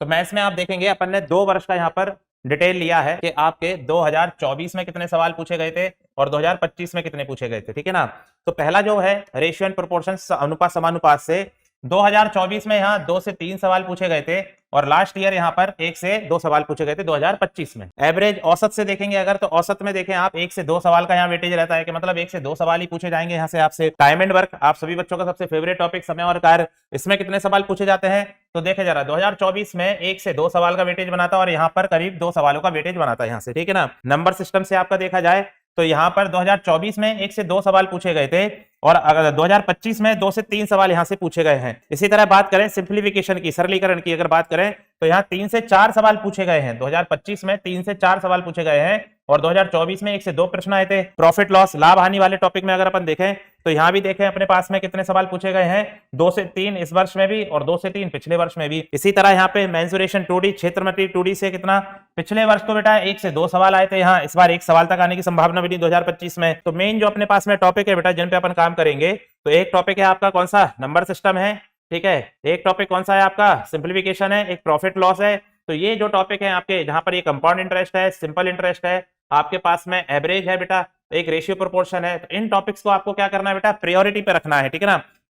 तो मैथ्स में आप देखेंगे अपन ने 2 वर्ष का यहाँ पर डिटेल लिया है कि आपके 2024 में कितने सवाल पूछे गए थे और 2025 में कितने पूछे गए थे, ठीक है ना। तो पहला जो है रेशियो एंड प्रोपोर्शन, अनुपात समानुपात से 2024 में यहाँ 2 से 3 सवाल पूछे गए थे और लास्ट ईयर यहाँ पर 1 से 2 सवाल पूछे गए थे 2025 में। एवरेज औसत से देखेंगे अगर, तो औसत में देखें आप 1 से 2 सवाल का यहाँ वेटेज रहता है कि मतलब 1 से 2 सवाल ही पूछे जाएंगे यहाँ से आपसे। टाइम एंड वर्क आप सभी बच्चों का सबसे फेवरेट टॉपिक, समय और कार्य, इसमें कितने सवाल पूछे जाते हैं तो देखे जरा 2024 में 1 से 2 सवाल का वेटेज बनाता और यहाँ पर करीब 2 सवालों का वेटेज बनाता है यहाँ से, ठीक है ना। नंबर सिस्टम से आपका देखा जाए तो यहाँ पर 2024 में 1 से 2 सवाल पूछे गए थे और अगर 2025 में 2 से 3 सवाल यहाँ से पूछे गए हैं। इसी तरह बात करें सिंप्लीफिकेशन की, सरलीकरण की अगर बात करें तो यहाँ 3 से 4 सवाल पूछे गए हैं। 2025 में 3 से 4 सवाल पूछे गए हैं और 2024 में 1 से 2 प्रश्न आए थे। प्रॉफिट लॉस, लाभ हानि वाले टॉपिक में अगर अपन देखें तो यहाँ भी देखें अपने पास में कितने सवाल पूछे गए हैं, 2 से 3 इस वर्ष में भी और 2 से 3 पिछले वर्ष में भी। इसी तरह यहाँ पे मेंसुरेशन 2D, क्षेत्रमती 2D से कितना, पिछले वर्ष तो बेटा 1 से 2 सवाल आए थे, यहाँ इस बार 1 सवाल तक आने की संभावना बनी 2025 में। तो मेन जो अपने पास में टॉपिक है बेटा जिन पे अपन काम करेंगे, तो एक टॉपिक है आपका कौन सा, नंबर सिस्टम है, ठीक है। एक टॉपिक कौन सा है आपका, सिंप्लीफिकेशन है, एक प्रॉफिट लॉस है। तो ये जो टॉपिक है आपके, जहां पर ये कंपाउंड इंटरेस्ट है, सिंपल इंटरेस्ट है, आपके पास में एवरेज है बेटा, एक रेशियो प्रोपोर्शन है, तो इन टॉपिक्स को आपको क्या करना है बेटा, प्रायोरिटी पे रखना है, ठीक है ना।